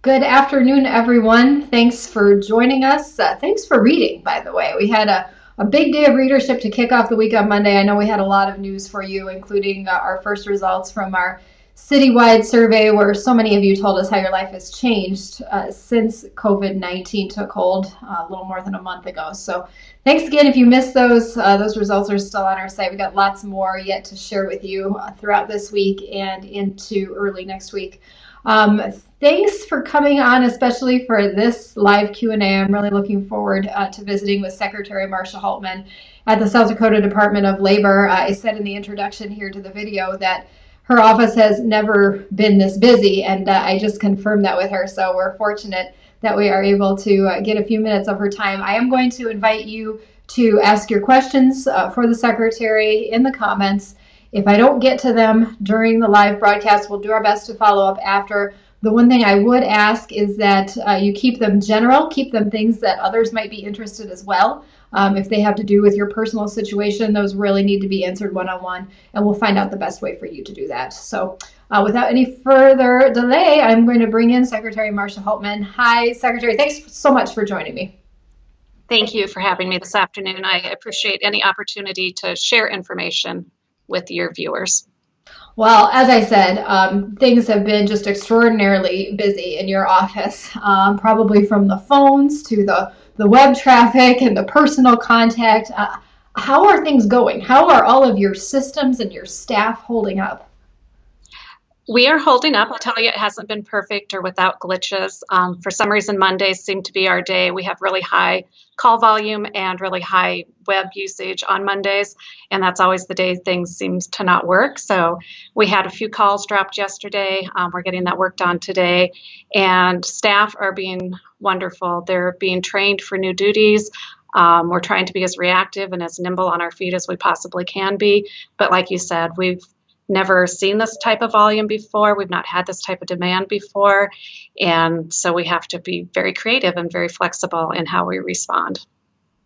Good afternoon, everyone. Thanks for joining us. Thanks for reading, by the way. We had a big day of readership to kick off the week on Monday. I know we had a lot of news for you, including our first results from our citywide survey, where so many of you told us how your life has changed since COVID-19 took hold a little more than a month ago. So thanks again. If you missed those results are still on our site. We got lots more yet to share with you throughout this week and into early next week. Um, Thanks for coming on, especially for this live Q&A. I'm really looking forward to visiting with Secretary Marcia Hultman at the South Dakota Department of Labor. I said in the introduction here to the video that her office has never been this busy, and I just confirmed that with her. So we're fortunate that we are able to get a few minutes of her time. I am going to invite you to ask your questions for the Secretary in the comments. If I don't get to them during the live broadcast, we'll do our best to follow up after. The one thing I would ask is that you keep them general, keep them things that others might be interested as well. If they have to do with your personal situation, those really need to be answered one-on-one, and we'll find out the best way for you to do that. So without any further delay, I'm going to bring in Secretary Marcia Hultman. Hi, Secretary. Thanks so much for joining me. Thank you for having me this afternoon. I appreciate any opportunity to share information with your viewers. Well, as I said, things have been just extraordinarily busy in your office, probably from the phones to the web traffic and the personal contact. How are things going? How are all of your systems and your staff holding up? We are holding up. I'll tell you, it hasn't been perfect or without glitches. For some reason, Mondays seem to be our day. We have really high call volume and really high web usage on Mondays, and that's always the day things seem to not work. So we had a few calls dropped yesterday. We're getting that worked on today, and staff are being wonderful. They're being trained for new duties. We're trying to be as reactive and as nimble on our feet as we possibly can be. But like you said, we've never seen this type of volume before. We've not had this type of demand before. And so we have to be very creative and very flexible in how we respond.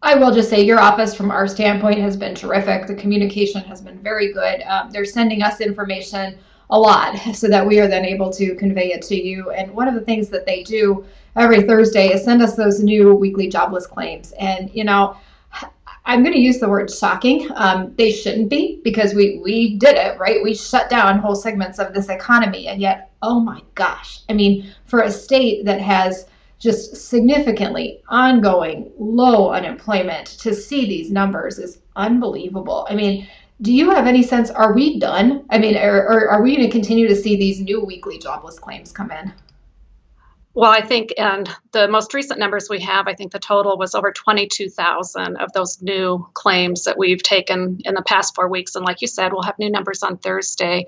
I will just say your office, from our standpoint, has been terrific. The communication has been very good. They're sending us information a lot so that we are then able to convey it to you. And one of the things that they do every Thursday is send us those new weekly jobless claims. And, I'm going to use the word shocking. They shouldn't be, because we did it, right? We shut down whole segments of this economy. And yet, oh my gosh, I mean, for a state that has just significantly ongoing low unemployment, to see these numbers is unbelievable. I mean, do you have any sense, are we done? I mean, or are we going to continue to see these new weekly jobless claims come in? Well, I think, and the most recent numbers we have, I think the total was over 22,000 of those new claims that we've taken in the past 4 weeks. And like you said, we'll have new numbers on Thursday.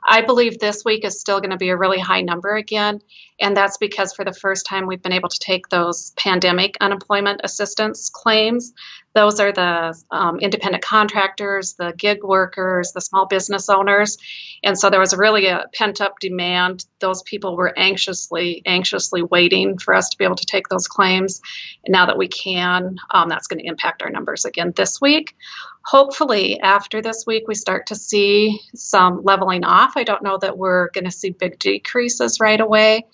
I believe this week is still going to be a really high number again. And that's because for the first time, we've been able to take those pandemic unemployment assistance claims. Those are the independent contractors, the gig workers, the small business owners. And so there was really a pent up demand. Those people were anxiously waiting for us to be able to take those claims. And now that we can, that's going to impact our numbers again this week. Hopefully, after this week, we start to see some leveling off. I don't know that we're going to see big decreases right away.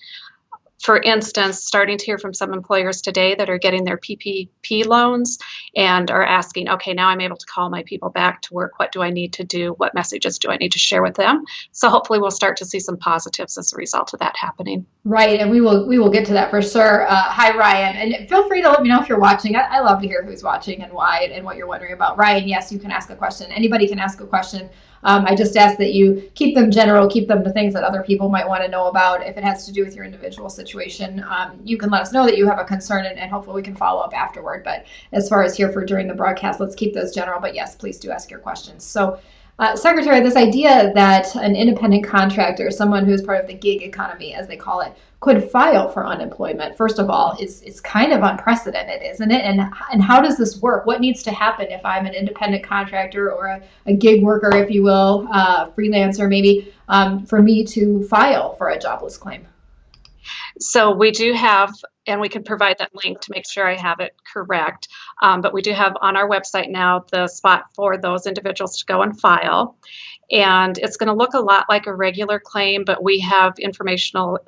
For instance, starting to hear from some employers today that are getting their PPP loans and are asking, okay, now I'm able to call my people back to work. What do I need to do? What messages do I need to share with them? So hopefully we'll start to see some positives as a result of that happening. Right, and we will get to that for sure. Hi, Ryan, and feel free to let me know if you're watching. I love to hear who's watching and why and what you're wondering about. Ryan, yes, you can ask a question. Anybody can ask a question. I just ask that you keep them general, keep them to things that other people might want to know about. If it has to do with your individual situation, you can let us know that you have a concern, and hopefully we can follow up afterward. But as far as here for during the broadcast, let's keep those general. But yes, please do ask your questions. So, Secretary, this idea that an independent contractor, someone who's part of the gig economy, as they call it, could file for unemployment, first of all, is kind of unprecedented, isn't it? And how does this work? What needs to happen if I'm an independent contractor or a gig worker, if you will, freelancer maybe, for me to file for a jobless claim? So we do have, and we can provide that link to make sure I have it correct, but we do have on our website now the spot for those individuals to go and file. And it's going to look a lot like a regular claim, but we have informational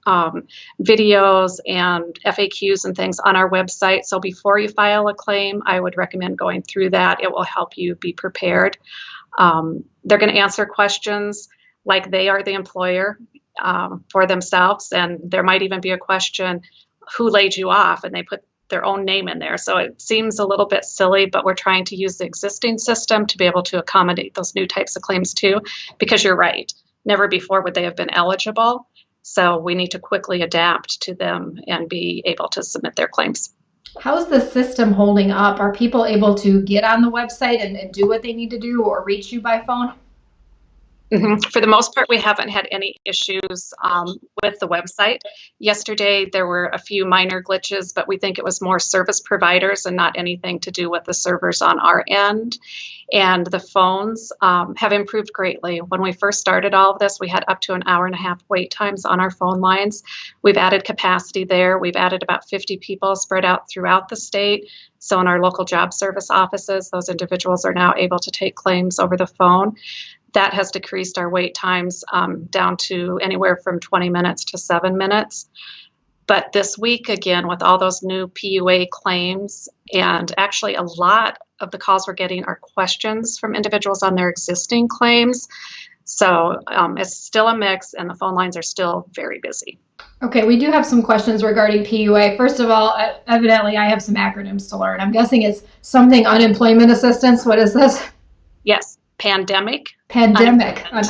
videos and FAQs and things on our website. So before you file a claim, I would recommend going through that. It will help you be prepared. They're going to answer questions like they are the employer for themselves. And there might even be a question, who laid you off? And they put their own name in there. So it seems a little bit silly, but we're trying to use the existing system to be able to accommodate those new types of claims too, because you're right. Never before would they have been eligible. So we need to quickly adapt to them and be able to submit their claims. How's the system holding up? Are people able to get on the website and do what they need to do or reach you by phone? For the most part, we haven't had any issues with the website. Yesterday, there were a few minor glitches, but we think it was more service providers and not anything to do with the servers on our end. And the phones have improved greatly. When we first started all of this, we had up to an hour and a half wait times on our phone lines. We've added capacity there. We've added about 50 people spread out throughout the state. So in our local job service offices, those individuals are now able to take claims over the phone. That has decreased our wait times down to anywhere from 20 minutes to 7 minutes. But this week, again, with all those new PUA claims, and actually a lot of the calls we're getting are questions from individuals on their existing claims. So it's still a mix, and the phone lines are still very busy. Okay, we do have some questions regarding PUA. First of all, evidently I have some acronyms to learn. I'm guessing it's something unemployment assistance. What is this? Yes. Pandemic. Unemployment. I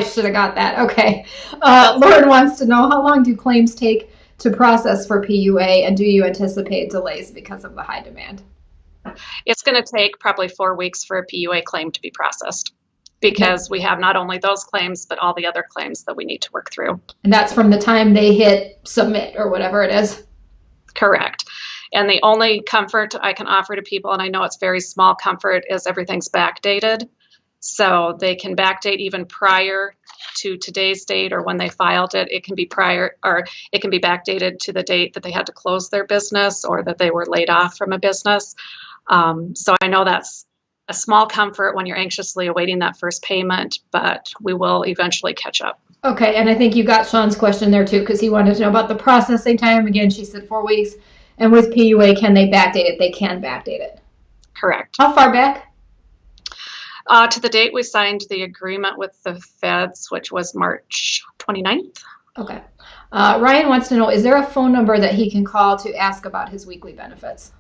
should have got that. Okay. Lauren wants to know, how long do claims take to process for PUA, and do you anticipate delays because of the high demand? It's going to take probably 4 weeks for a PUA claim to be processed, because we have not only those claims, but all the other claims that we need to work through. And that's from the time they hit submit or whatever it is? Correct. And the only comfort I can offer to people, and I know it's very small comfort, is everything's backdated. So they can backdate even prior to today's date, or when they filed it. It can be prior, or it can be backdated to the date that they had to close their business or that they were laid off from a business. So I know that's a small comfort when you're anxiously awaiting that first payment, but we will eventually catch up. Okay, and I think you got Sean's question there too, because he wanted to know about the processing time. Again, she said 4 weeks. And with PUA, can they backdate it? They can backdate it. Correct. How far back? To the date we signed the agreement with the feds, which was March 29th. Okay. Ryan wants to know, is there a phone number that he can call to ask about his weekly benefits?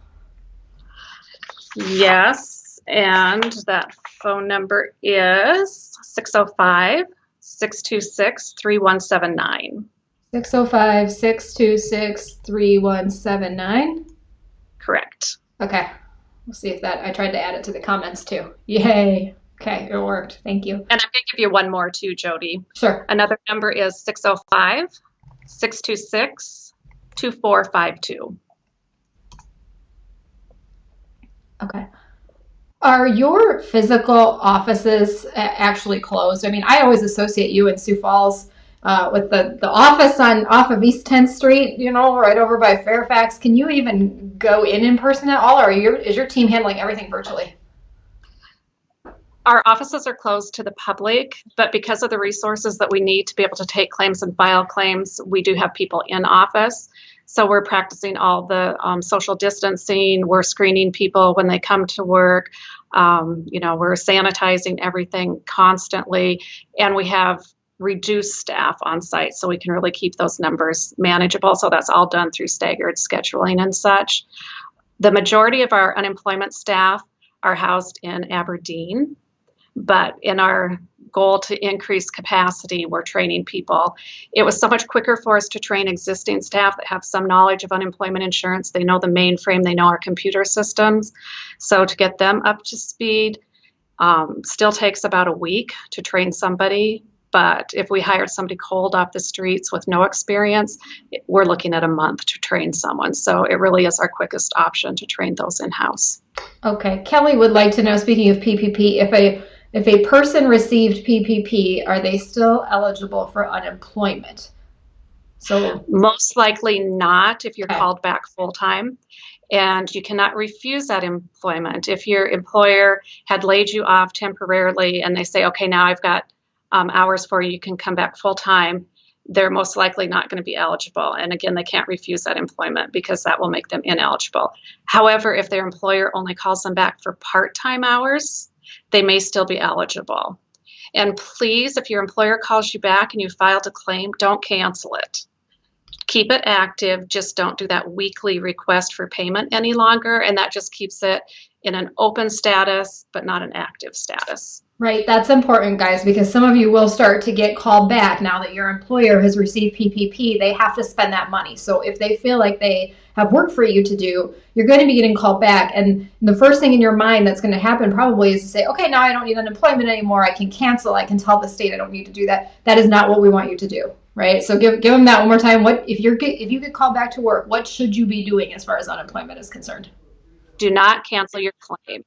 Yes, and that phone number is 605-626-3179. 605-626-3179. Correct. Okay. We'll see if that, I tried to add it to the comments too. Yay. Okay, it worked. Thank you. And I'm going to give you one more too, Jody. Sure. Another number is 605-626-2452. Okay. Are your physical offices actually closed? I mean, I always associate you in Sioux Falls with the office off of East 10th Street, right over by Fairfax. Can you even go in person at all, or is your team handling everything virtually? Our offices are closed to the public, but because of the resources that we need to be able to take claims and file claims, we do have people in office. So we're practicing all the social distancing. We're screening people when they come to work. We're sanitizing everything constantly, and we have reduced staff on site so we can really keep those numbers manageable. So that's all done through staggered scheduling and such. The majority of our unemployment staff are housed in Aberdeen, but in our goal to increase capacity, we're training people. It was so much quicker for us to train existing staff that have some knowledge of unemployment insurance. They know the mainframe, they know our computer systems. So to get them up to speed still takes about a week to train somebody. But if we hired somebody cold off the streets with no experience, we're looking at a month to train someone. So it really is our quickest option to train those in-house. Okay. Kelly would like to know, speaking of PPP, if a person received PPP, are they still eligible for unemployment? So most likely not if you're called back full-time. And you cannot refuse that employment. If your employer had laid you off temporarily and they say, okay, now I've got hours for you, you can come back full-time, they're most likely not going to be eligible. And again, they can't refuse that employment because that will make them ineligible. However, if their employer only calls them back for part-time hours, they may still be eligible. And please, if your employer calls you back and you filed a claim, don't cancel it. Keep it active. Just don't do that weekly request for payment any longer. And that just keeps it in an open status, but not an active status. Right, that's important, guys, because some of you will start to get called back now that your employer has received PPP. They have to spend that money. So if they feel like they have work for you to do, you're going to be getting called back. And the first thing in your mind that's going to happen probably is to say, okay, now I don't need unemployment anymore. I can cancel. I can tell the state I don't need to do that. That is not what we want you to do, right? So give them that one more time. What if you get called back to work? What should you be doing as far as unemployment is concerned? Do not cancel your claim.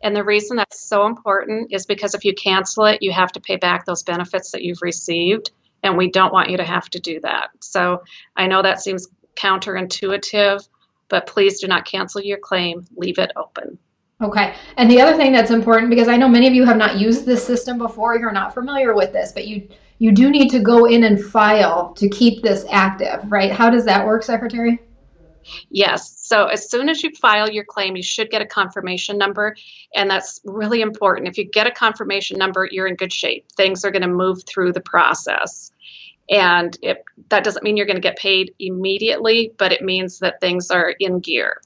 And the reason that's so important is because if you cancel it, you have to pay back those benefits that you've received, and we don't want you to have to do that. So I know that seems counterintuitive, but please do not cancel your claim. Leave it open. Okay. And the other thing that's important, because I know many of you have not used this system before, you're not familiar with this, but you do need to go in and file to keep this active, right? How does that work, Secretary? Yes. So as soon as you file your claim, you should get a confirmation number. And that's really important. If you get a confirmation number, you're in good shape. Things are going to move through the process. And that doesn't mean you're going to get paid immediately, but it means that things are in gear.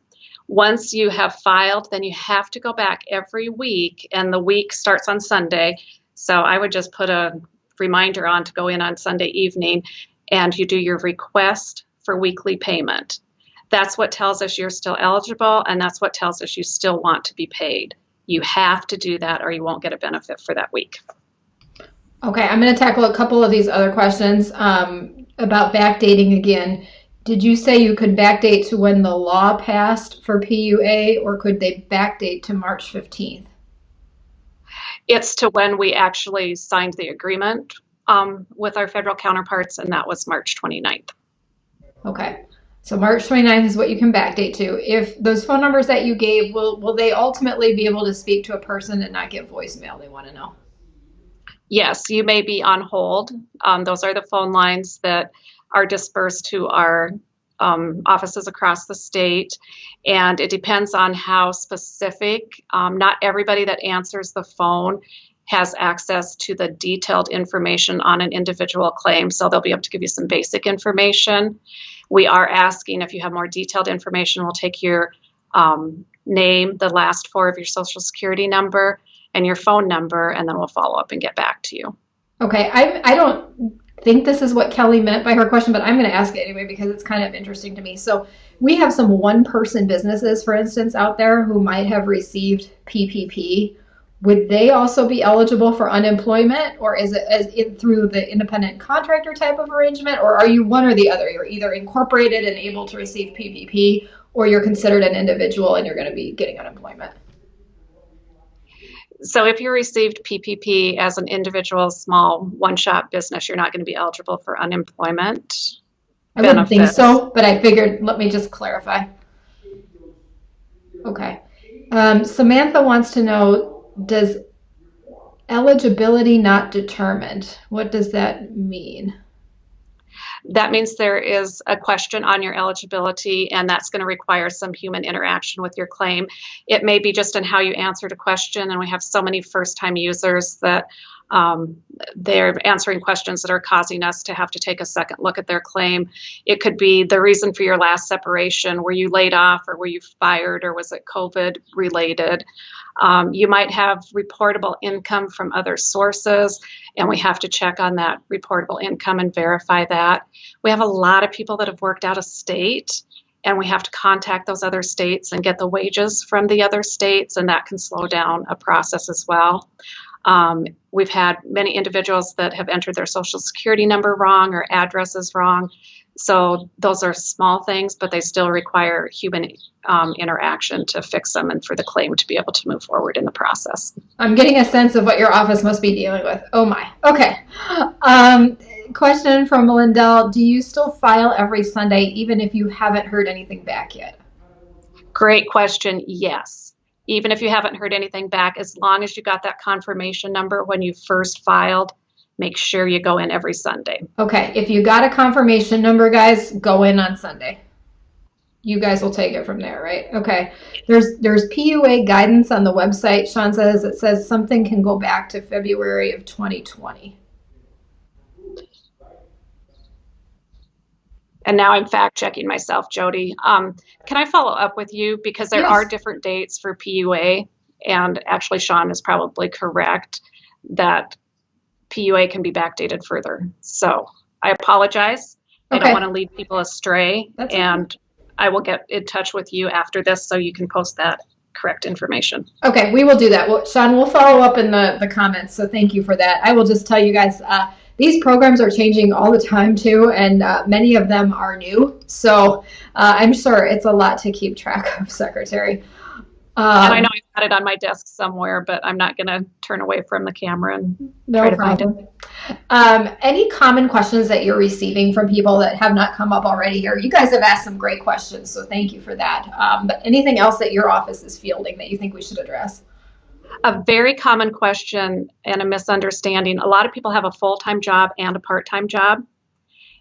Once you have filed, then you have to go back every week, and the week starts on Sunday. So I would just put a reminder on to go in on Sunday evening, and you do your request for weekly payment. That's what tells us you're still eligible, and that's what tells us you still want to be paid. You have to do that or you won't get a benefit for that week. Okay, I'm going to tackle a couple of these other questions about backdating again. Did you say you could backdate to when the law passed for PUA, or could they backdate to March 15th? It's to when we actually signed the agreement with our federal counterparts, and that was March 29th. Okay. So March 29th is what you can backdate to. If those phone numbers that you gave, will they ultimately be able to speak to a person and not get voicemail? They want to know. Yes, you may be on hold. Those are the phone lines that are dispersed to our offices across the state. And it depends on how specific. Not everybody that answers the phone has access to the detailed information on an individual claim. So they'll be able to give you some basic information. We are asking if you have more detailed information, we'll take your name, the last four of your social security number, and your phone number, and then we'll follow up and get back to you. Okay, I don't think this is what Kelly meant by her question, but I'm going to ask it anyway because it's kind of interesting to me. So we have some one-person businesses, for instance, out there who might have received PPP. Would they also be eligible for unemployment, or is it through the independent contractor type of arrangement, or are you one or the other? You're either incorporated and able to receive PPP, or you're considered an individual and you're going to be getting unemployment. So if you received PPP as an individual small one-shop business, you're not going to be eligible for unemployment I wouldn't think so, but I figured, let me just clarify. Okay. Samantha wants to know, does eligibility not determined? What does that mean? That means there is a question on your eligibility, and that's going to require some human interaction with your claim. It may be just in how you answered a question, and we have so many first-time users that they're answering questions that are causing us to have to take a second look at their claim. It could be the reason for your last separation. Were you laid off, or were you fired, or was it COVID related? You might have reportable income from other sources, and we have to check on that reportable income and verify that. We have a lot of people that have worked out of state, and we have to contact those other states and get the wages from the other states, and that can slow down a process as well. We've had many individuals that have entered their social security number wrong or addresses wrong. So those are small things, but they still require human interaction to fix them and for the claim to be able to move forward in the process. I'm getting a sense of what your office must be dealing with. Oh my. Okay. Question from Melindell. Do you still file every Sunday even if you haven't heard anything back yet? Great question. Yes. Even if you haven't heard anything back, as long as you got that confirmation number when you first filed, make sure you go in every Sunday. Okay, if you got a confirmation number, guys, go in on Sunday. You guys will take it from there, right? Okay. There's PUA guidance on the website. Sean says it says something can go back to February of 2020. And now I'm fact checking myself, Jody. Can I follow up with you? Because there are Yes. different dates for PUA. And actually, Sean is probably correct that PUA can be backdated further. So I apologize. I don't Okay. want to lead people astray. That's okay. And I will get in touch with you after this so you can post that correct information. Okay, we will do that. Well, Sean, we'll follow up in the comments. So thank you for that. I will just tell you guys, these programs are changing all the time too, and many of them are new. So I'm sure it's a lot to keep track of, Secretary. And I know I've got it on my desk somewhere, but I'm not going to turn away from the camera and try to find it. Any common questions that you're receiving from people that have not come up already here? You guys have asked some great questions, so thank you for that. But anything else that your office is fielding that you think we should address? A very common question and a misunderstanding. A lot of people have a full-time job and a part-time job.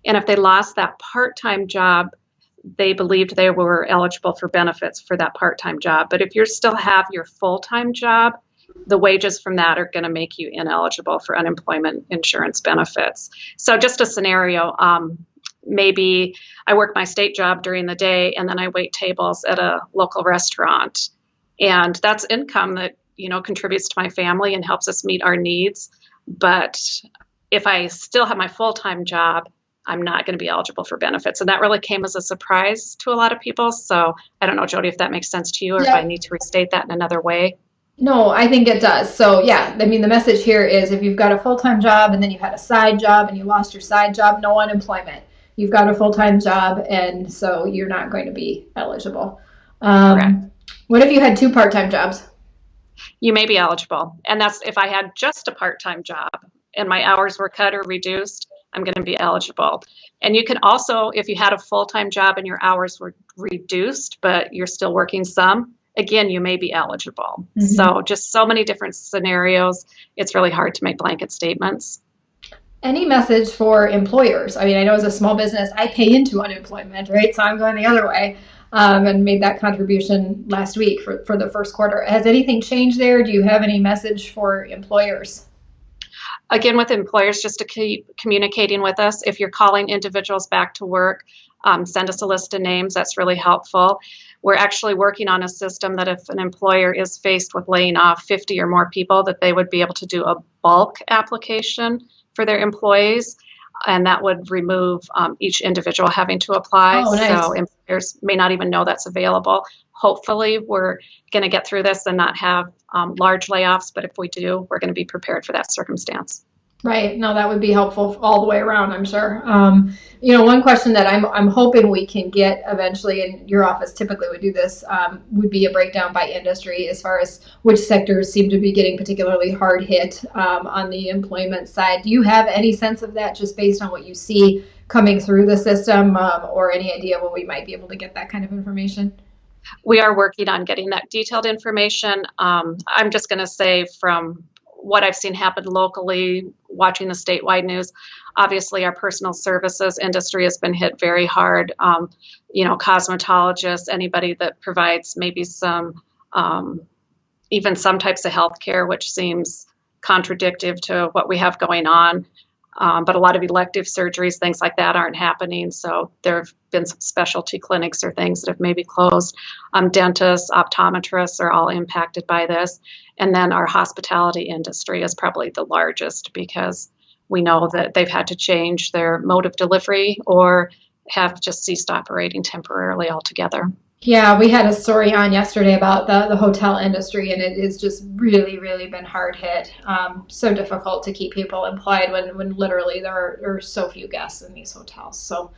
And if they lost that part-time job, they believed they were eligible for benefits for that part-time job. But if you still have your full-time job, the wages from that are going to make you ineligible for unemployment insurance benefits. So just a scenario, maybe I work my state job during the day and then I wait tables at a local restaurant. And that's income that, contributes to my family and helps us meet our needs. But if I still have my full-time job, I'm not going to be eligible for benefits. And that really came as a surprise to a lot of people. So I don't know, Jody, if that makes sense to you or if I need to restate that in another way. No, I think it does. So yeah, I mean, the message here is if you've got a full-time job and then you had a side job and you lost your side job, no unemployment. You've got a full-time job and so you're not going to be eligible. Correct. What if you had two part-time jobs? You may be eligible. And that's if I had just a part-time job and my hours were cut or reduced, I'm going to be eligible. And you can also, if you had a full-time job and your hours were reduced, but you're still working some, again, you may be eligible. Mm-hmm. So just so many different scenarios. It's really hard to make blanket statements. Any message for employers? I mean, I know as a small business, I pay into unemployment, right? So I'm going the other way and made that contribution last week for the first quarter. Has anything changed there? Do you have any message for employers? Again, with employers, just to keep communicating with us. If you're calling individuals back to work, send us a list of names. That's really helpful. We're actually working on a system that if an employer is faced with laying off 50 or more people, that they would be able to do a bulk application for their employees. And that would remove each individual having to apply. Oh, nice. So employers may not even know that's available. Hopefully, we're going to get through this and not have large layoffs. But if we do, we're going to be prepared for that circumstance. Right. No, that would be helpful all the way around, I'm sure. One question that I'm hoping we can get eventually, and your office typically would do this, would be a breakdown by industry as far as which sectors seem to be getting particularly hard hit on the employment side. Do you have any sense of that just based on what you see coming through the system or any idea when we might be able to get that kind of information? We are working on getting that detailed information. I'm just going to say from what I've seen happen locally, watching the statewide news, obviously our personal services industry has been hit very hard. Cosmetologists, anybody that provides maybe some, even some types of healthcare, which seems contradictory to what we have going on. But a lot of elective surgeries, things like that aren't happening. So there have been some specialty clinics or things that have maybe closed. Dentists, optometrists are all impacted by this. And then our hospitality industry is probably the largest because we know that they've had to change their mode of delivery or have just ceased operating temporarily altogether. Yeah, we had a story on yesterday about the hotel industry, and it is just really, really been hard hit. So difficult to keep people employed when literally there are so few guests in these hotels. So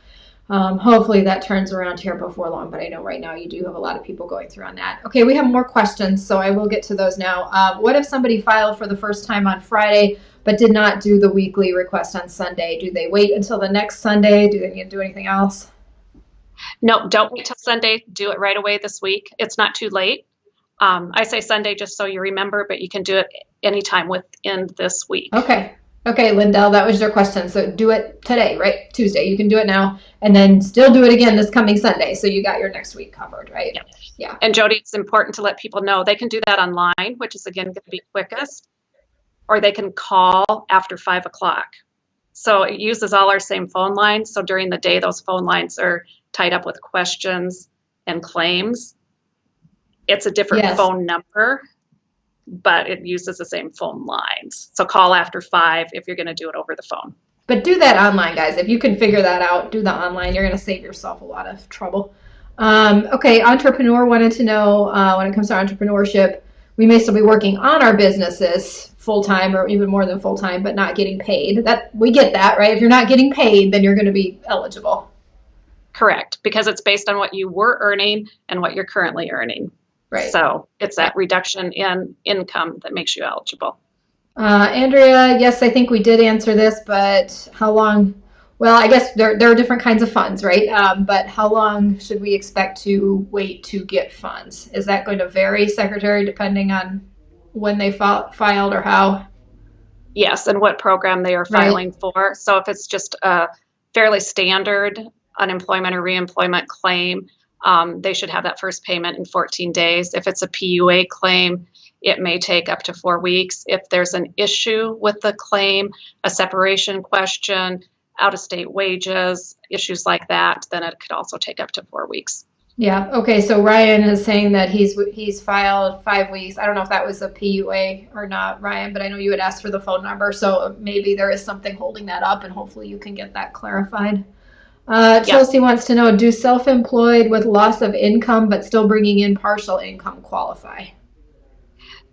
hopefully that turns around here before long, but I know right now you do have a lot of people going through on that. Okay, we have more questions, so I will get to those now. What if somebody filed for the first time on Friday but did not do the weekly request on Sunday? Do they wait until the next Sunday? Do they need to do anything else? No, don't wait till Sunday. Do it right away this week. It's not too late. I say Sunday just so you remember, but you can do it anytime within this week. Okay. Okay, Lindell, that was your question. So do it today, right? Tuesday. You can do it now, and then still do it again this coming Sunday. So you got your next week covered, right? Yeah. Yeah. And Jody, it's important to let people know they can do that online, which is again going to be quickest, or they can call after 5 o'clock. So it uses all our same phone lines. So during the day, those phone lines are tied up with questions and claims. It's a different Yes. phone number, but it uses the same phone lines. So call after 5 if you're going to do it over the phone. But do that online, guys. If you can figure that out, do the online. You're going to save yourself a lot of trouble. Okay, entrepreneur wanted to know when it comes to entrepreneurship, we may still be working on our businesses full time or even more than full time, but not getting paid. That we get that, right? If you're not getting paid, then you're going to be eligible. Correct, because it's based on what you were earning and what you're currently earning. Right. So it's that reduction in income that makes you eligible. Andrea, yes, I think we did answer this, but how long? Well, I guess there are different kinds of funds, right? But how long should we expect to wait to get funds? Is that going to vary, Secretary, depending on when they filed or how? Yes, and what program they are filing for. So if it's just a fairly standard unemployment or reemployment claim, they should have that first payment in 14 days. If it's a PUA claim, it may take up to 4 weeks. If there's an issue with the claim, a separation question, out-of-state wages, issues like that, then it could also take up to 4 weeks. Yeah. Okay. So Ryan is saying that he's filed 5 weeks. I don't know if that was a PUA or not, Ryan, but I know you had asked for the phone number, so maybe there is something holding that up, and hopefully you can get that clarified. Chelsea wants to know, do self-employed with loss of income but still bringing in partial income qualify?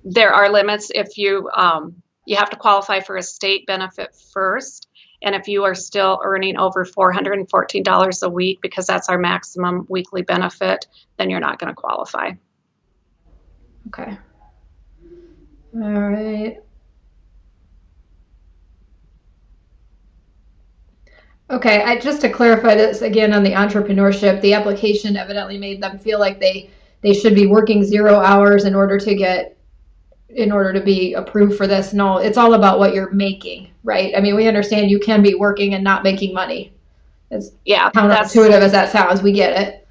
There are limits. If you have to qualify for a state benefit first, and if you are still earning over $414 a week, because that's our maximum weekly benefit, then you're not going to qualify. Okay. All right. Okay, just to clarify this again on the entrepreneurship, the application evidently made them feel like they should be working 0 hours in order to be approved for this. No, it's all about what you're making, right? I mean, we understand you can be working and not making money. As counterintuitive as that sounds, we get it.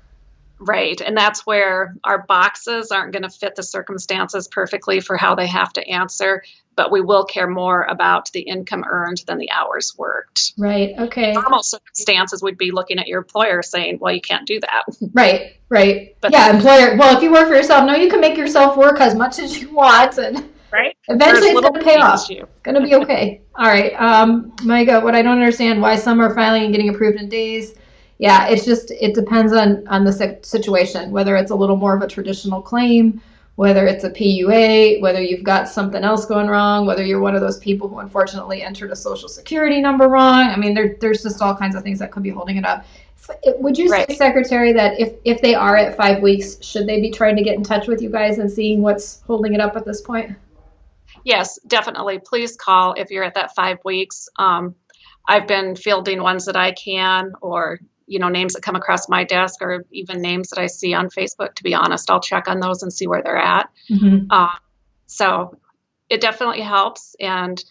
Right. And that's where our boxes aren't going to fit the circumstances perfectly for how they have to answer, but we will care more about the income earned than the hours worked. Right. Okay. Normal circumstances would be looking at your employer saying, well, you can't do that. Right. Right. But yeah, employer, well, if you work for yourself, no, you can make yourself work as much as you want, and right. Eventually it's going to pay off. It's going to be okay. All right. Micah, what I don't understand, why some are filing and getting approved in days. Yeah, it depends on the situation, whether it's a little more of a traditional claim, whether it's a PUA, whether you've got something else going wrong, whether you're one of those people who unfortunately entered a social security number wrong. I mean, there's just all kinds of things that could be holding it up. Would you say, Secretary, that if they are at 5 weeks, should they be trying to get in touch with you guys and seeing what's holding it up at this point? Yes, definitely. Please call if you're at that 5 weeks. I've been fielding ones that I can, or names that come across my desk, or even names that I see on Facebook. To be honest, I'll check on those and see where they're at. Mm-hmm. So it definitely helps, and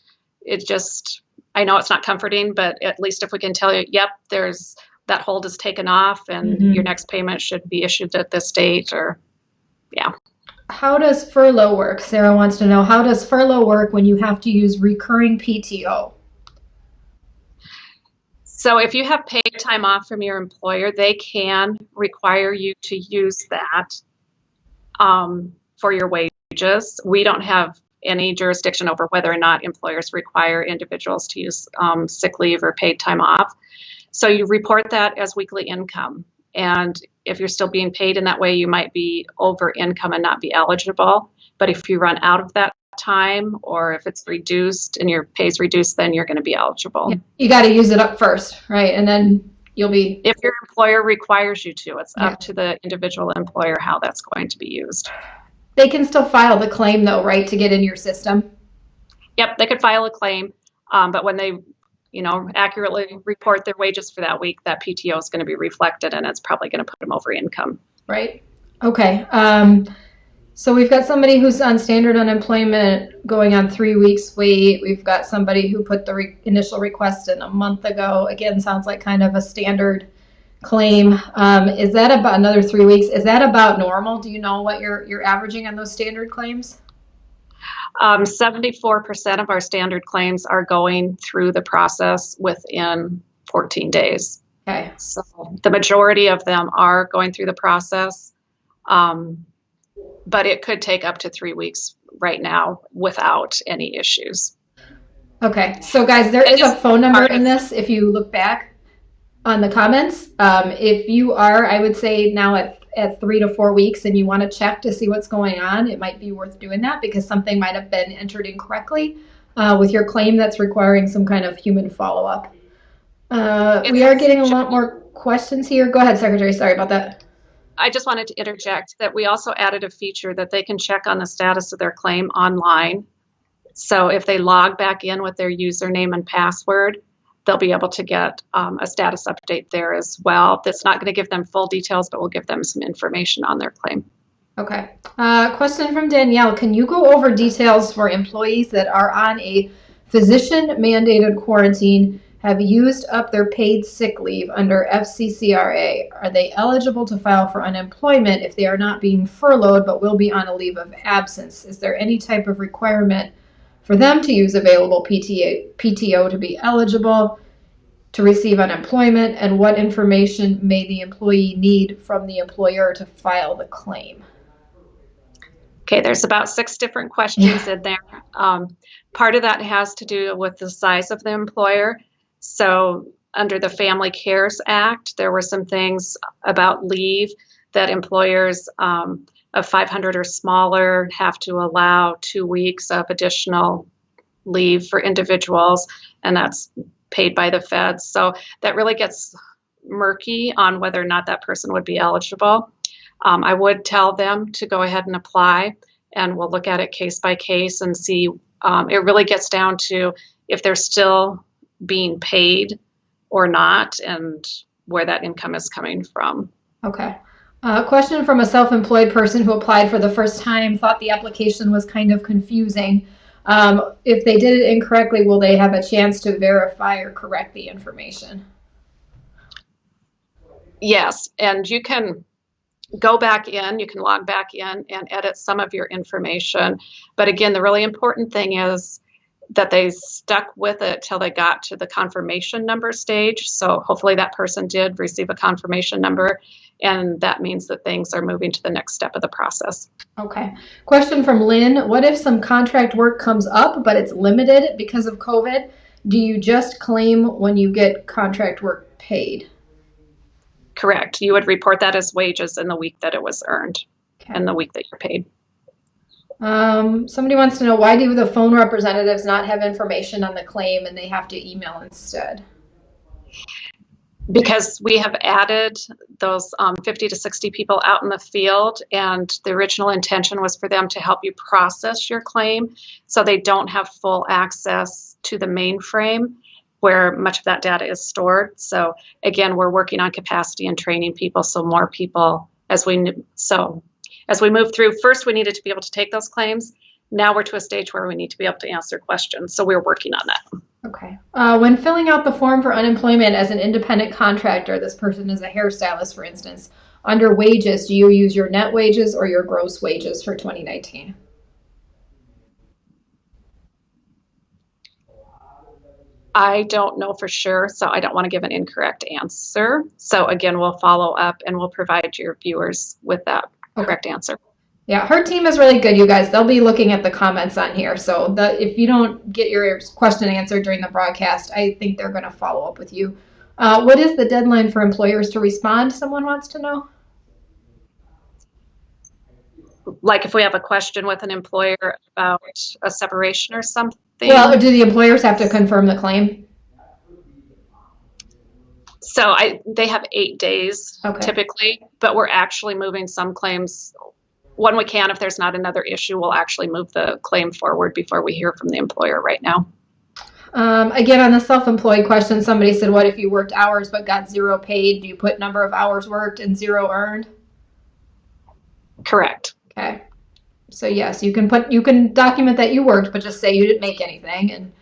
I know it's not comforting, but at least if we can tell you, yep, there's that hold is taken off, and your next payment should be issued at this date, or yeah. How does furlough work? Sarah wants to know, how does furlough work when you have to use recurring PTO? So if you have paid time off from your employer, they can require you to use that for your wages. We don't have any jurisdiction over whether or not employers require individuals to use sick leave or paid time off. So you report that as weekly income. And if you're still being paid in that way, you might be over income and not be eligible. But if you run out of that time, or if it's reduced and your pay's reduced, then you're going to be eligible. Yeah. You got to use it up first, right? And then you'll be... If your employer requires you to, it's up to the individual employer how that's going to be used. They can still file the claim, though, right, to get in your system? Yep, they could file a claim, but when they accurately report their wages for that week, that PTO is going to be reflected, and it's probably going to put them over income. Right. Okay. So we've got somebody who's on standard unemployment going on 3 weeks wait. We've got somebody who put the initial request in a month ago. Again, sounds like kind of a standard claim. Is that about another 3 weeks? Is that about normal? Do you know what you're averaging on those standard claims? 74% of our standard claims are going through the process within 14 days. Okay. So the majority of them are going through the process, but it could take up to 3 weeks right now without any issues. Okay. So guys, there is a phone number in this if you look back on the comments. If you are, I would say now at 3 to 4 weeks and you want to check to see what's going on, it might be worth doing that because something might have been entered incorrectly with your claim that's requiring some kind of human follow-up. We are getting a lot more questions here. Go ahead, Secretary. Sorry about that. I just wanted to interject that we also added a feature that they can check on the status of their claim online. So if they log back in with their username and password, they'll be able to get a status update there as well. That's not going to give them full details, but will give them some information on their claim. Okay. Question from Danielle. Can you go over details for employees that are on a physician-mandated quarantine, have used up their paid sick leave under FCCRA? Are they eligible to file for unemployment if they are not being furloughed but will be on a leave of absence? Is there any type of requirement for them to use available PTO to be eligible to receive unemployment? And what information may the employee need from the employer to file the claim? Okay, there's about 6 different questions in there. Part of that has to do with the size of the employer. So under the Family Cares Act, there were some things about leave that employers of 500 or smaller have to allow 2 weeks of additional leave for individuals, and that's paid by the feds. So that really gets murky on whether or not that person would be eligible. I would tell them to go ahead and apply, and we'll look at it case by case and see. It really gets down to if they're still being paid or not and where that income is coming from. Okay. Question from a self-employed person who applied for the first time, thought the application was kind of confusing. If they did it incorrectly, will they have a chance to verify or correct the information? Yes, and you can go back in, you can log back in and edit some of your information. But again, the really important thing is that they stuck with it till they got to the confirmation number stage. So hopefully that person did receive a confirmation number, and that means that things are moving to the next step of the process. Okay. Question from Lynn. What if some contract work comes up, but it's limited because of COVID? Do you just claim when you get contract work paid? Correct. You would report that as wages in the week that it was earned and the week that you're paid. Somebody wants to know, why do the phone representatives not have information on the claim and they have to email instead? Because we have added those 50 to 60 people out in the field, and the original intention was for them to help you process your claim, so they don't have full access to the mainframe where much of that data is stored. So again, we're working on capacity and training people, so more people as we move through. First, we needed to be able to take those claims. Now we're to a stage where we need to be able to answer questions. So we're working on that. Okay. When filling out the form for unemployment as an independent contractor, this person is a hairstylist, for instance, under wages, do you use your net wages or your gross wages for 2019? I don't know for sure, so I don't want to give an incorrect answer. So again, we'll follow up and we'll provide your viewers with that correct answer. Yeah, her team is really good, you guys. They'll be looking at the comments on here. So if you don't get your question answered during the broadcast, I think they're going to follow up with you. What is the deadline for employers to respond? Someone wants to know. Like if we have a question with an employer about a separation or something. Well, do the employers have to confirm the claim? So they have 8 days typically, but we're actually moving some claims when we can. If there's not another issue, we'll actually move the claim forward before we hear from the employer right now. Again, on the self-employed question, somebody said, what if you worked hours but got 0 paid? Do you put number of hours worked and 0 earned? Correct. Okay. So yes, you can document that you worked, but just say you didn't make anything, and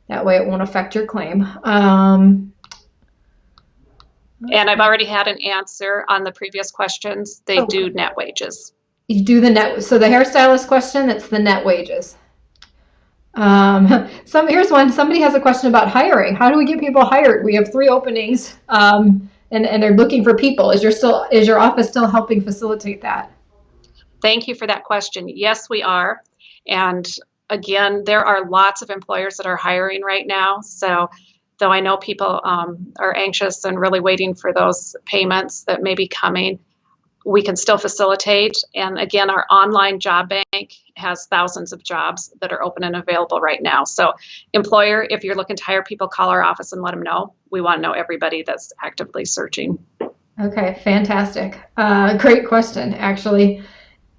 that way it won't affect your claim. And I've already had an answer on the previous questions. They do net wages. You do the net. So the hairstylist question, that's the net wages. Here's one. Somebody has a question about hiring. How do we get people hired? We have 3 openings, and they're looking for people. Is your office still helping facilitate that? Thank you for that question. Yes, we are. And again, there are lots of employers that are hiring right now. So though I know people are anxious and really waiting for those payments that may be coming, we can still facilitate. And again, our online job bank has thousands of jobs that are open and available right now. So employer, if you're looking to hire people, call our office and let them know. We want to know everybody that's actively searching. Okay, fantastic. Great question, actually.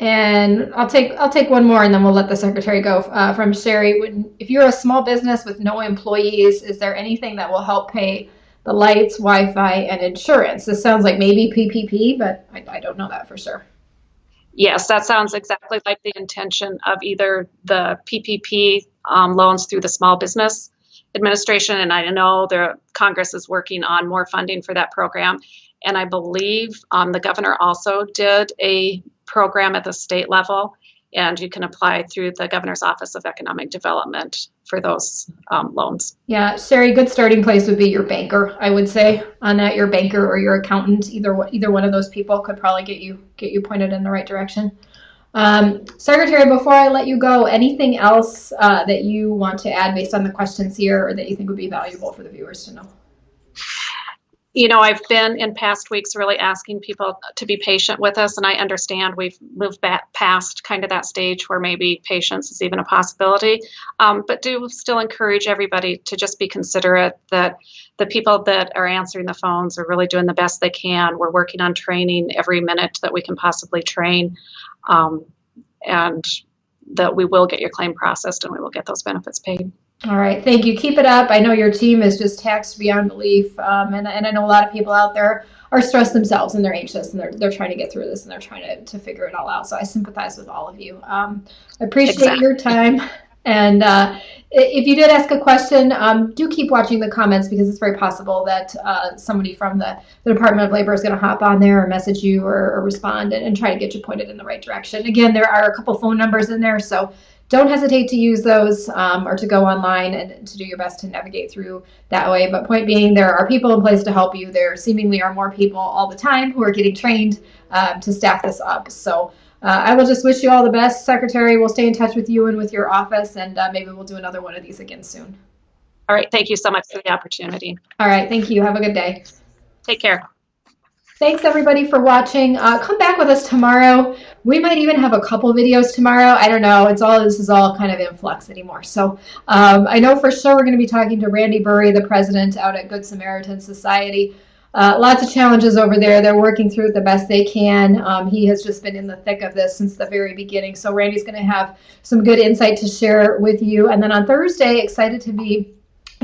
And I'll take one more, and then we'll let the secretary go. From Sherry, if you're a small business with no employees, is there anything that will help pay the lights, Wi-Fi, and insurance? This sounds like maybe PPP, but I don't know that for sure. Yes, that sounds exactly like the intention of either the PPP loans through the Small Business Administration, and I know the Congress is working on more funding for that program. And I believe the governor also did a program at the state level, and you can apply through the Governor's Office of Economic Development for those loans. Yeah, Sherry, good starting place would be your banker, I would say, on that. Your banker or your accountant, either one of those people could probably get you pointed in the right direction. Secretary, before I let you go, anything else that you want to add based on the questions here, or that you think would be valuable for the viewers to know? You know, I've been in past weeks really asking people to be patient with us, and I understand we've moved back past kind of that stage where maybe patience is even a possibility, but do still encourage everybody to just be considerate that the people that are answering the phones are really doing the best they can. We're working on training every minute that we can possibly train, and that we will get your claim processed and we will get those benefits paid. All right, thank you. Keep it up. I know your team is just taxed beyond belief, and I know a lot of people out there are stressed themselves and they're anxious and they're trying to get through this and they're trying to figure it all out. So I sympathize with all of you. I appreciate your time. And if you did ask a question, do keep watching the comments, because it's very possible that somebody from the Department of Labor is going to hop on there or message you or respond and try to get you pointed in the right direction. Again, there are a couple phone numbers in there, so don't hesitate to use those or to go online and to do your best to navigate through that way. But point being, there are people in place to help you. There seemingly are more people all the time who are getting trained to staff this up. So I will just wish you all the best, Secretary. We'll stay in touch with you and with your office, and maybe we'll do another one of these again soon. All right. Thank you so much for the opportunity. All right. Thank you. Have a good day. Take care. Thanks, everybody, for watching. Come back with us tomorrow. We might even have a couple videos tomorrow. I don't know. This is all kind of in flux anymore. So I know for sure we're going to be talking to Randy Burry, the president out at Good Samaritan Society. Lots of challenges over there. They're working through it the best they can. He has just been in the thick of this since the very beginning. So Randy's going to have some good insight to share with you. And then on Thursday, excited to be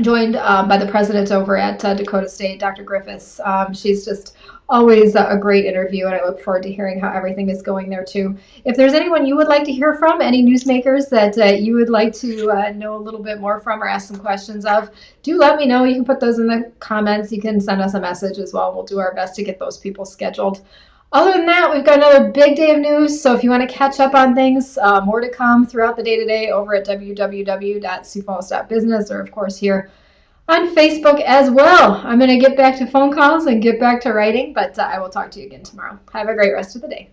joined by the president over at Dakota State, Dr. Griffiths. She's just always a great interview, and I look forward to hearing how everything is going there too. If there's anyone you would like to hear from, any newsmakers that you would like to know a little bit more from or ask some questions of, do let me know. You can put those in the comments. You can send us a message as well. We'll do our best to get those people scheduled. Other than that, we've got another big day of news, so if you want to catch up on things, more to come throughout the day today over at www.siouxfalls.business, or of course here on Facebook as well. I'm going to get back to phone calls and get back to writing, but I will talk to you again tomorrow. Have a great rest of the day.